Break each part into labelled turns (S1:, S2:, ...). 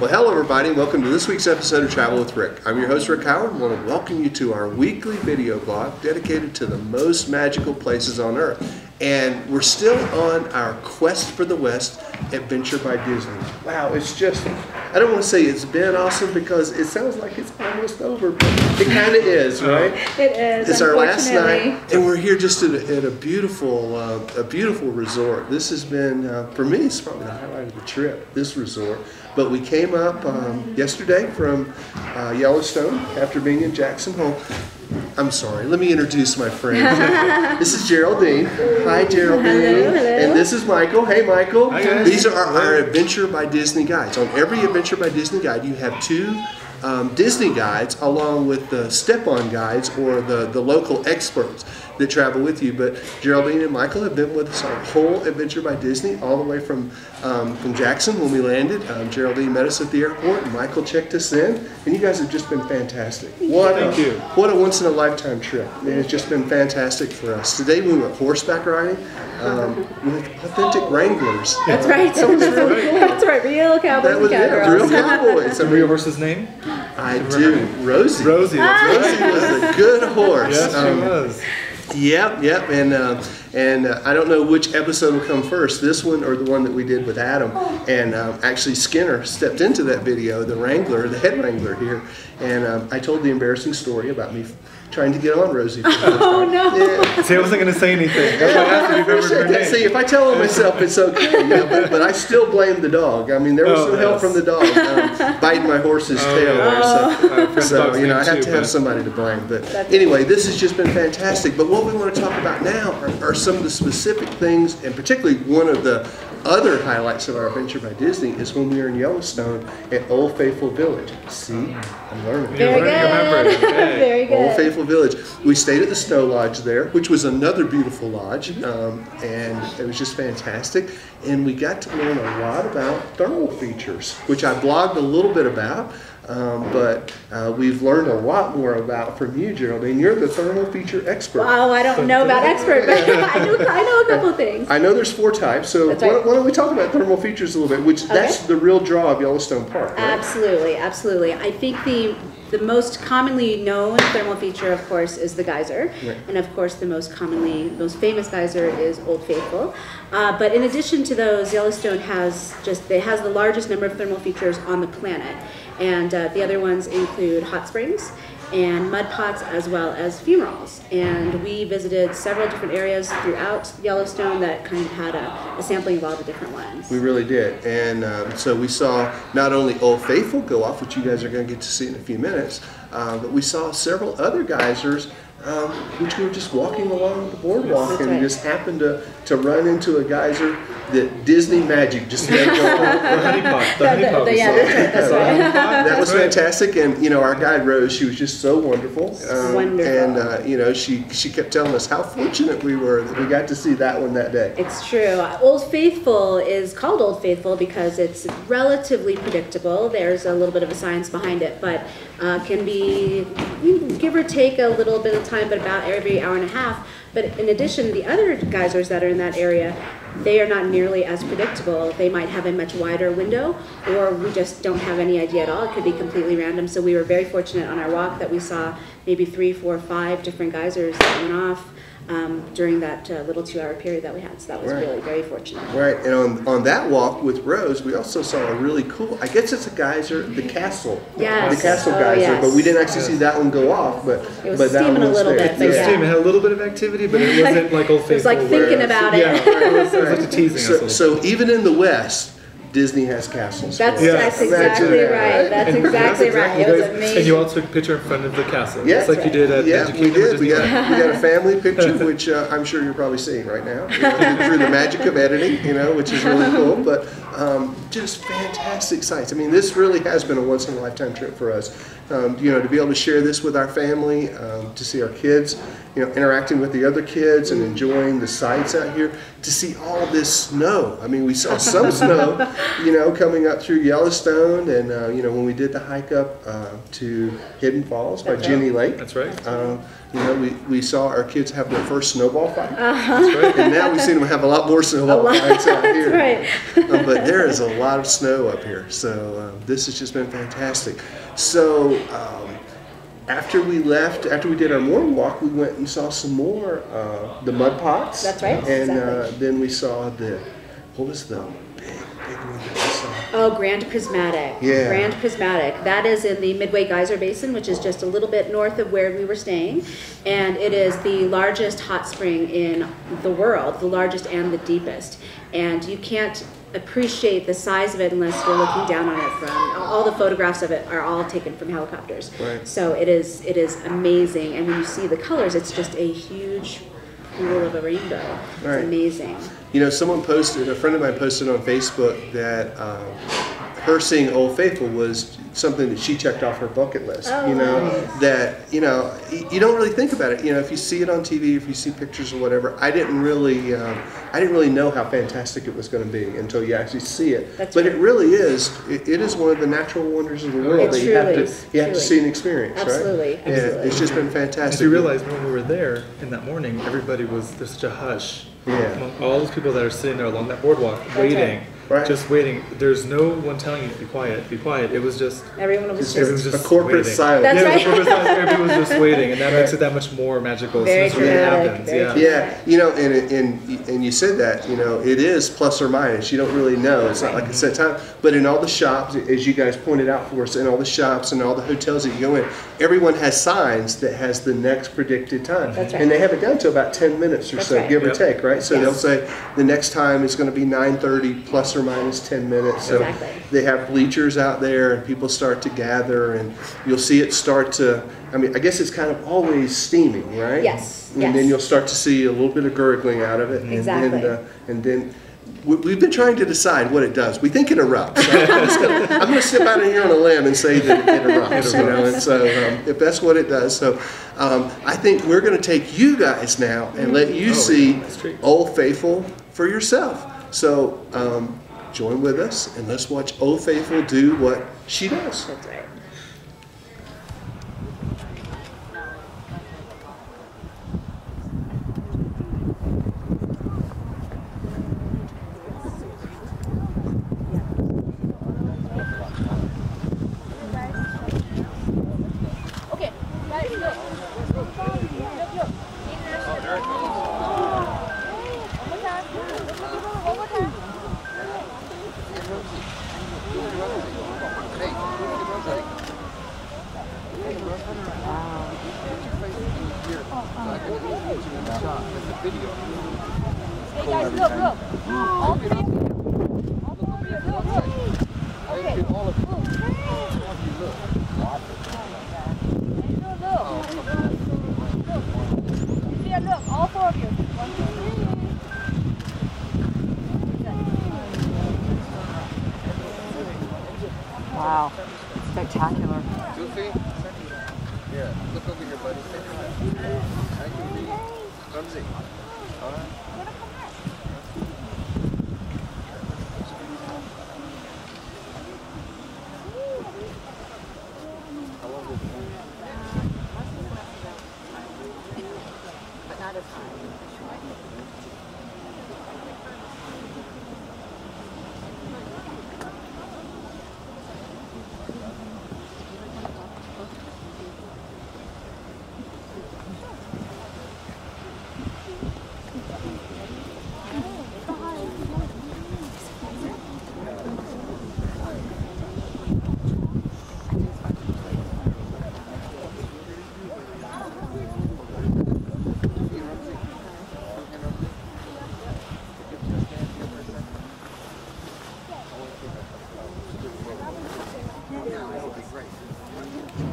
S1: Well, hello everybody, and welcome to this week's episode of Travel with Rick. I'm your host, Rick Howard, and I want to welcome you to our weekly video blog dedicated to the most magical places on Earth. And we're still on our Quest for the West adventure by Disney. Wow, it's just, I don't want to say it's been awesome because it sounds like it's almost over, but it kind of is, right?
S2: It is.
S1: It's our last night, and we're here just at a beautiful resort. This has been, for me, it's probably the highlight of the trip, this resort. But we came up yesterday from Yellowstone after being in Jackson Hole. I'm sorry, let me introduce my friend. This is Geraldine. Hi, Geraldine.
S2: Hello, hello.
S1: And this is Michael. Hey, Michael.
S3: Hi, guys.
S1: These are our Adventure by Disney guides. On every Adventure by Disney guide, you have two Disney guides along with the step-on guides or the local experts that travel with you. But Geraldine and Michael have been with us our whole Adventure by Disney, all the way from Jackson when we landed. Geraldine met us at the airport, and Michael checked us in, and you guys have just been fantastic. What a once-in-a-lifetime trip. I mean, it's just been fantastic for us. Today we went horseback riding with authentic Wranglers.
S2: That's right.
S1: That was really cool.
S2: That's right. Real cowboys
S1: That was
S2: and cowgirls.
S1: real cowboys.
S3: The real horse's name?
S1: I do. Rosie.
S3: Rosie, that's right.
S1: Rosie was a good horse.
S3: Yes, she was.
S1: Yep, and I don't know which episode will come first, this one or the one that we did with Adam. And actually Skinner stepped into that video, the Wrangler, the head Wrangler here, and I told the embarrassing story about me trying to get on Rosie.
S2: Oh no!
S1: Yeah.
S3: See, I wasn't going to say anything. That's why I asked if you've ever heard her name.
S1: See, if I tell on myself, it's okay. Yeah, but I still blame the dog. I mean, there was some help from the dog biting my horse's tail there. So you know, I have to have somebody to blame. But anyway, this has just been fantastic. But what we want to talk about now are some of the specific things, and particularly one of the other highlights of our Adventure by Disney is when we were in Yellowstone at Old Faithful Village. See, I'm learning.
S2: Very good. Very good.
S1: Old Faithful Village. We stayed at the Snow Lodge there, which was another beautiful lodge, and it was just fantastic. And we got to learn a lot about thermal features, which I blogged a little bit about. But we've learned a lot more about from you, Geraldine. You're the thermal feature expert.
S2: Wow, I don't know about expert, but I know a couple of things.
S1: I know there's 4 types, so
S2: That's right.
S1: why don't we talk about thermal features a little bit, which that's the real draw of Yellowstone Park, right?
S2: Absolutely, absolutely. I think the most commonly known thermal feature, of course, is the geyser. Right. And of course, the most famous geyser is Old Faithful. But in addition to those, Yellowstone has the largest number of thermal features on the planet. And the other ones include hot springs and mud pots, as well as fumaroles. And we visited several different areas throughout Yellowstone that kind of had a sampling of all the different ones.
S1: We really did. And so we saw not only Old Faithful go off, which you guys are going to get to see in a few minutes, but we saw several other geysers which we were just walking along the boardwalk and just happened to run into a geyser that Disney magic just made go on.
S3: The honey pot. The honey pot.
S2: That's right.
S1: That was fantastic, and you know, our guide Rose, she was just so wonderful.
S2: Wonderful.
S1: And you know, she kept telling us how fortunate we were that we got to see that one that day.
S2: It's true. Old Faithful is called Old Faithful because it's relatively predictable. There's a little bit of a science behind it, but can be, give or take a little bit of time, but about every hour and a half. But in addition, the other geysers that are in that area, they are not nearly as predictable. They might have a much wider window, or we just don't have any idea at all. It could be completely random. So we were very fortunate on our walk that we saw maybe 3, 4, 5 different geysers that went off during that little 2-hour period that we had. So that was really very fortunate.
S1: Right, and on that walk with Rose, we also saw a really cool, I guess it's a geyser, the castle.
S2: Yes.
S1: The castle geyser,
S2: yes.
S1: but we didn't actually see that one go off. But
S2: it was
S1: that
S2: steaming
S1: one
S2: a
S1: was
S2: little
S1: there.
S2: bit, but
S3: It had a little bit of activity, but it wasn't like Old Faithful.
S2: It was like thinking about it.
S3: Yeah, it was like teasing us.
S1: So even in the West, Disney has castles.
S2: That's exactly right. That's exactly right. It was amazing.
S3: And you all took a picture in front of the castle.
S1: Yes,
S3: just like you did at
S1: we did. We got a family picture, which I'm sure you're probably seeing right now through the magic of editing, you know, which is really cool. But just fantastic sights. I mean, this really has been a once-in-a-lifetime trip for us. You know, to be able to share this with our family, to see our kids, you know, interacting with the other kids and enjoying the sights out here, to see all this snow. I mean, we saw some snow, you know, coming up through Yellowstone, and you know, when we did the hike up to Hidden Falls by Jenny Lake.
S3: That's right.
S1: You know, we saw our kids have their first snowball fight. That's right. And now we've seen them have a lot more snowball fights out here.
S2: That's right.
S1: there is a lot of snow up here, so this has just been fantastic. So after we left, after we did our morning walk, we went and saw some more the mud pots.
S2: That's right.
S1: And
S2: exactly.
S1: then we saw what was the big one that we saw?
S2: Oh, Grand Prismatic.
S1: Yeah.
S2: Grand Prismatic. That is in the Midway Geyser Basin, which is just a little bit north of where we were staying. And it is the largest hot spring in the world, the largest and the deepest. And you can't appreciate the size of it unless you're looking down on it from, all the photographs of it are all taken from helicopters.
S1: Right.
S2: So it is amazing. And when you see the colors, it's just a huge pool of a rainbow. It's
S1: Right.
S2: amazing.
S1: You know, a friend of mine posted on Facebook that her seeing Old Faithful was something that she checked off her bucket list.
S2: Oh,
S1: you know,
S2: nice.
S1: that, you know, you don't really think about it. You know, if you see it on TV, if you see pictures or whatever, I didn't really know how fantastic it was going to be until you actually see it.
S2: That's
S1: but
S2: right.
S1: it really is. It is one of the natural wonders of the world
S2: It
S1: that you have
S2: truly
S1: to
S2: is,
S1: you have to
S2: truly.
S1: see and experience.
S2: Absolutely,
S1: Right? Yeah,
S2: absolutely.
S1: it's just been fantastic.
S3: If you realize when we were there in that morning, there's such a hush.
S1: Yeah.
S3: Among all those people that are sitting there along that boardwalk, waiting,
S1: Right.
S3: just waiting. There's no one telling you to be quiet, be quiet. It was just,
S2: Everyone was
S3: everyone
S2: just
S3: was just
S1: a corporate
S3: waiting.
S1: silence.
S2: That's
S3: yeah,
S2: right.
S3: the corporate silence, everyone was just waiting, and that makes it that much more magical
S2: Very
S3: as soon as it
S2: dramatic,
S3: happens.
S2: very
S3: Yeah.
S2: dramatic.
S1: Yeah, you know, and you said that, you know, it is plus or minus. You don't really know. It's not like a set time. But in all the shops, as you guys pointed out for us, in all the shops and all the hotels that you go in, everyone has signs that has the next predicted time.
S2: That's right.
S1: And they have it down to about 10 minutes or
S2: That's
S1: so,
S2: right.
S1: give or
S3: Yep.
S1: take, right? So
S2: Yes.
S1: they'll say the next time is going to be 9:30 plus or minus 10 minutes. So
S2: Exactly.
S1: they have bleachers out there and people start to gather and you'll see it start to, I mean, I guess it's kind of always steaming, right?
S2: Yes,
S1: And
S2: yes.
S1: then you'll start to see a little bit of gurgling out of it.
S2: Exactly.
S1: And then we've been trying to decide what it does. We think it erupts. So I'm going to step out of here on a limb and say that it erupts. You know, and so if that's what it does, so I think we're going to take you guys now and let you see
S3: that's great.
S1: Old Faithful for yourself. So join with us and let's watch Old Faithful do what she does.
S2: That's right.
S4: Hey guys, look. All three of you. Look. Okay. Look. Yeah, look. All four of you. 1, 2, 3.
S5: Wow, spectacular.
S6: Goofy? Yeah, look over here, buddy. I can read. Clumsy. All right. How long is it?
S5: But not as high.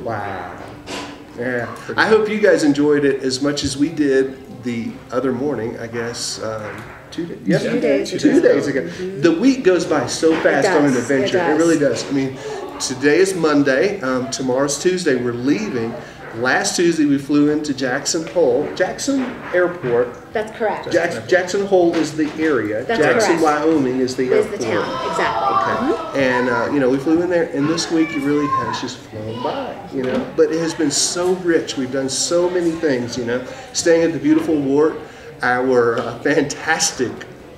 S1: Wow. Yeah. I hope you guys enjoyed it as much as we did the other morning, I guess. 2 days. Yeah,
S2: 2 days.
S1: 2 days ago. The week goes by so fast on an
S2: does. It
S1: adventure. It
S2: does.
S1: really does. I mean, today is Monday. Tomorrow's Tuesday. We're leaving. Last Tuesday we flew into Jackson Airport.
S2: That's correct.
S1: Jackson Hole is the area.
S2: That's
S1: Jackson,
S2: correct.
S1: Wyoming is the
S2: Is
S1: airport.
S2: the town, exactly.
S1: Okay. And, you know, we flew in there, and this week it really has just flown by, you know. But it has been so rich. We've done so many things, you know. Staying at the beautiful Wart, our fantastic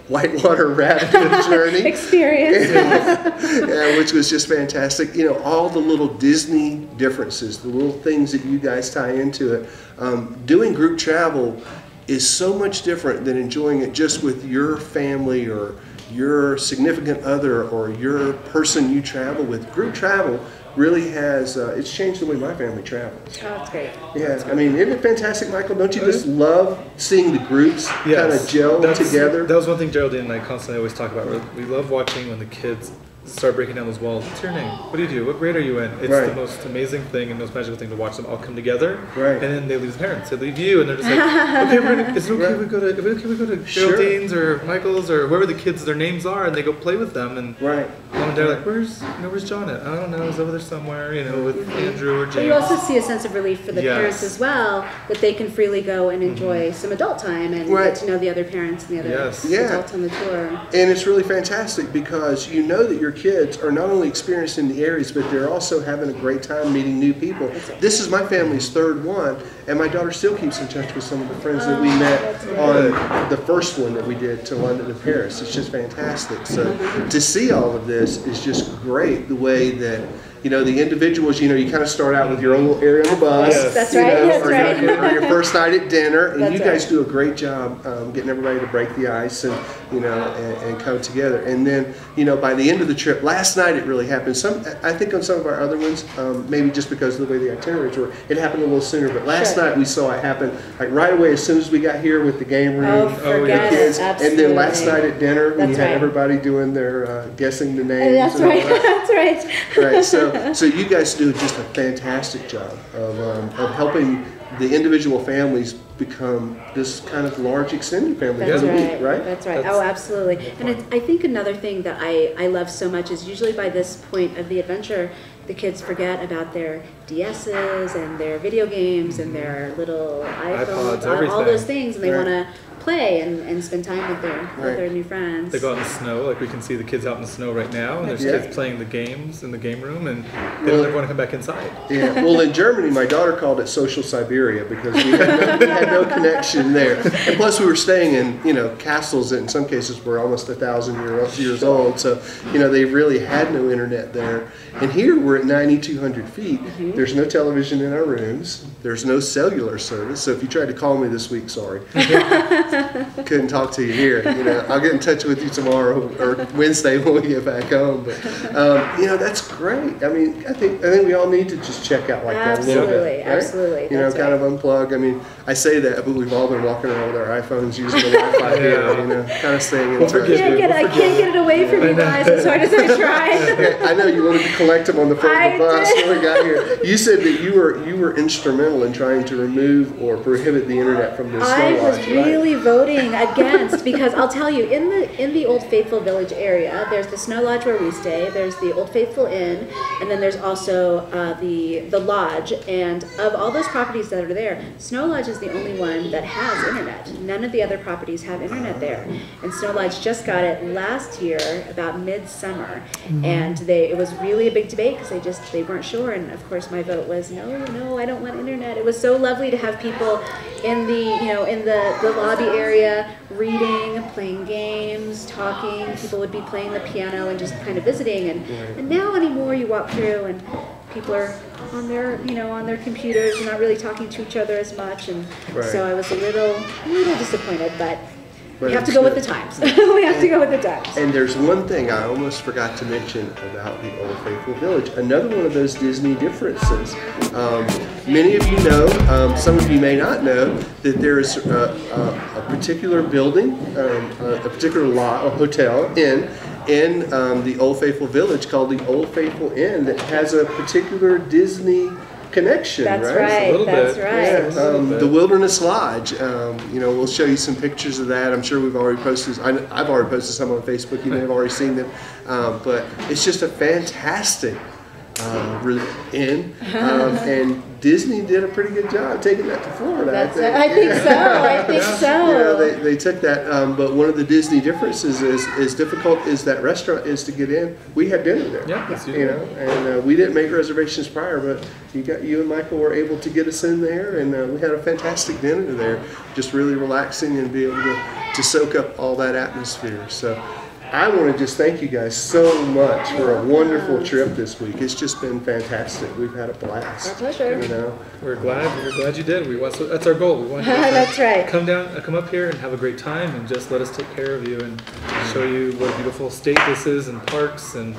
S1: whitewater rafting journey.
S2: Experience.
S1: Yeah, which was just fantastic. You know, all the little Disney differences, the little things that you guys tie into it. Doing group travel is so much different than enjoying it just with your family or your significant other or your person you travel with. Group travel really has, it's changed the way my family travels.
S2: Oh, that's great.
S1: Yeah, I mean, isn't it fantastic, Michael? Don't you just love seeing the groups kind of gel together?
S3: That was one thing Geraldine and I constantly always talk about. We love watching when the kids start breaking down those walls. What's your name? What do you do? What grade are you in? It's the most amazing thing and most magical thing to watch them all come together.
S1: Right.
S3: And then they leave the parents. They leave you, and they're just like, okay, is it okay we go to Geraldine's or Michael's or whoever the kids their names are, and they go play with them. And mom and dad are like, where's John at? I don't know. He's over there somewhere. You know, with Andrew or James.
S2: But you also see a sense of relief for the parents as well, that they can freely go and enjoy some adult time and get to know the other parents and the other adults on the tour.
S1: And it's really fantastic because you know that your kids are not only experiencing the areas, but they're also having a great time meeting new people. This is my family's third one, and my daughter still keeps in touch with some of the friends that we met on the first one that we did to London and Paris. It's just fantastic. So to see all of this is just great, the way that, you know, the individuals, you know, you kind of start out with your own little area on the bus.
S2: That's right.
S1: Or your first night at dinner. And you guys do a great job getting everybody to break the ice and, you know, and come together. And then, you know, by the end of the trip, last night it really happened. I think on some of our other ones, maybe just because of the way the itineraries were, it happened a little sooner. But last night we saw it happen like right away as soon as we got here with the game room, the kids. And then last night at dinner when you had everybody doing their guessing the names.
S2: That's right. That's right.
S1: Right. So you guys do just a fantastic job of helping the individual families become this kind of large extended family for the week, right?
S2: That's right. Oh, absolutely. And I think another thing that I love so much is usually by this point of the adventure, the kids forget about their DSs and their video games and their little iPhones, all those things, and they want to play and spend time with their new friends.
S3: They go out in the snow, like we can see the kids out in the snow right now, and there's kids playing the games in the game room, and they don't ever want to come back inside. Yeah,
S1: well, in Germany, my daughter called it social Siberia because we had no connection there. And plus, we were staying in, you know, castles that in some cases were almost 1,000 years old, so, you know, they really had no internet there. And here we're at 9,200 feet. There's no television in our rooms. There's no cellular service. So if you tried to call me this week, sorry. Couldn't talk to you here. You know, I'll get in touch with you tomorrow or Wednesday when we get back home. But you know, that's great. I mean, I think we all need to just check out like that a little bit. Right?
S2: Absolutely.
S1: You know, kind of unplug. I mean, I say that, but we've all been walking around with our iPhones using the Wi-Fi here. You know, kind of staying in touch.
S2: I can't get it away from you guys as hard as I try.
S1: I know you wanted to collect them on the front of the bus when we got here. You said that you were instrumental in trying to remove or prohibit the internet from this snow lodge.
S2: I was really voting against, because I'll tell you, in the Old Faithful Village area, there's the snow lodge where we stay, there's the Old Faithful Inn, and then there's also the lodge. And of all those properties that are there, Snow Lodge is the only one that has internet. None of the other properties have internet there. And Snow Lodge just got it last year, about midsummer, and it was really a big debate because they weren't sure. And of course, my vote was no, I don't want internet. It was so lovely to have people in the lobby area reading, playing games, talking. People would be playing the piano and just kind of visiting. And now anymore, you walk through and people are on their computers and not really talking to each other as much. And so I was a little disappointed, but we have to go with the times. We have to go with the times.
S1: And there's one thing I almost forgot to mention about the Old Faithful Village. Another one of those Disney differences. Many of you know, some of you may not know, that there is a particular building, a particular lot, a hotel, in the Old Faithful Village called the Old Faithful Inn that has a particular Disney connection.
S2: That's right. That's right.
S1: Yeah, the Wilderness Lodge. You know, we'll show you some pictures of that. I'm sure we've already posted. I've already posted some on Facebook. You may have already seen them. But it's just a fantastic inn, and Disney did a pretty good job taking that to Florida.
S2: I think so. I think so.
S1: You know, they took that, but one of the Disney differences is as difficult as that restaurant is to get in. We had dinner there.
S3: Yeah,
S1: you know, and we didn't make reservations prior, but you and Michael were able to get us in there, and we had a fantastic dinner there. Just really relaxing and be able to soak up all that atmosphere. So I want to just thank you guys so much for a wonderful trip this week. It's just been fantastic. We've had a blast.
S2: Our pleasure.
S1: You know,
S3: we're glad you did. That's our goal. We want you to
S2: That's right.
S3: come up here and have a great time, and just let us take care of you and show you what a beautiful state this is, and parks, and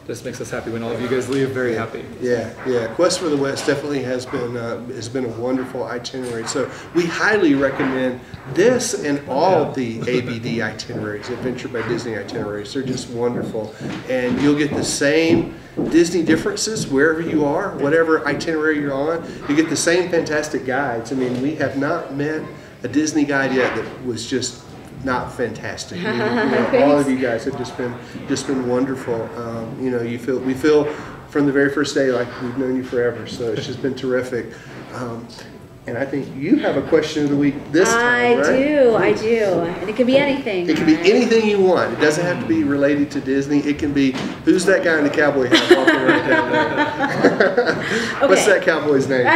S3: this makes us happy when all of you guys leave very happy.
S1: Yeah. Quest for the West definitely has been a wonderful itinerary. So we highly recommend this and all the ABD itineraries, Adventure by Disney itineraries. They're just wonderful, and you'll get the same Disney differences wherever you are, whatever itinerary you're on. You get the same fantastic guides. I mean, we have not met a Disney guide yet that was just not fantastic. I mean, all of you guys have just been wonderful. You know, we feel from the very first day like we've known you forever. So it's just been terrific. And I think you have a question of the week this time, right?
S2: I do. And it can be anything.
S1: It can be anything you want. It doesn't have to be related to Disney. It can be, who's that guy in the cowboy hat walking right down there? What's that cowboy's name?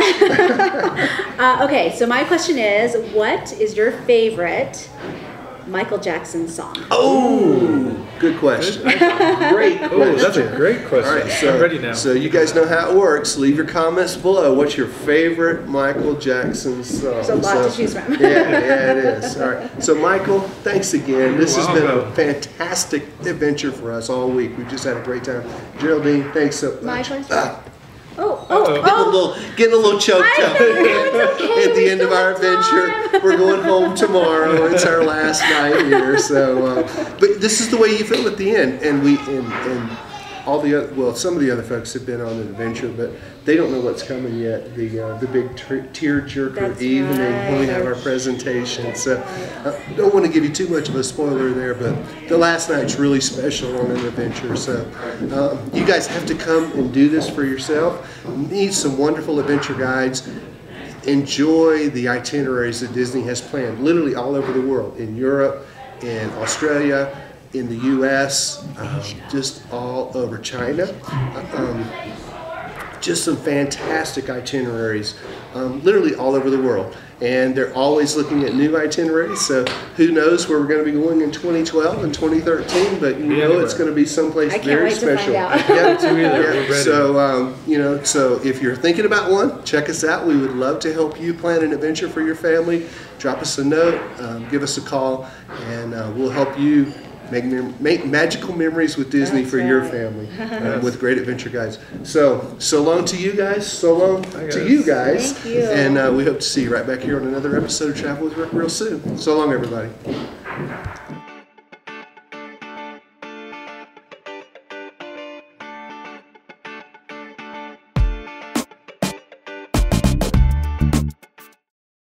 S2: Okay, so my question is, what is your favorite Michael Jackson song?
S1: Oh, good question. Great question.
S3: Oh, that's a great question.
S1: All right, so,
S3: I'm ready now.
S1: So you guys know how it works. Leave your comments below. What's your favorite Michael Jackson song?
S2: There's a lot to choose from.
S1: Yeah, it is. All right. So Michael, thanks again. This has been a fantastic adventure for us all week. We've just had a great time. Geraldine, thanks so much.
S2: My pleasure.
S1: Getting a little choked up at the end of our adventure. We're going home tomorrow. It's our last night here. So, but this is the way you feel at the end. And all the other, well, some of the other folks have been on an adventure, but they don't know what's coming yet. The big tear-jerker evening when we have our presentation. So, don't want to give you too much of a spoiler there, but the last night's really special on an adventure. So, you guys have to come and do this for yourself. Meet some wonderful adventure guides. Enjoy the itineraries that Disney has planned, literally all over the world, in Europe, in Australia, in the U.S., just all over China. Just some fantastic itineraries, literally all over the world. And they're always looking at new itineraries, so who knows where we're going to be going in 2012 and 2013, but you know it's going to be someplace very special.
S2: I can't wait to find out.
S3: We're ready.
S1: So, you know, so if you're thinking about one, check us out. We would love to help you plan an adventure for your family. Drop us a note, give us a call, and we'll help you make magical memories with Disney for your family with great adventure guides. So long to you guys. So long to you guys.
S2: Thank you.
S1: And we hope to see you right back here on another episode of Travel with Rick real soon. So long, everybody.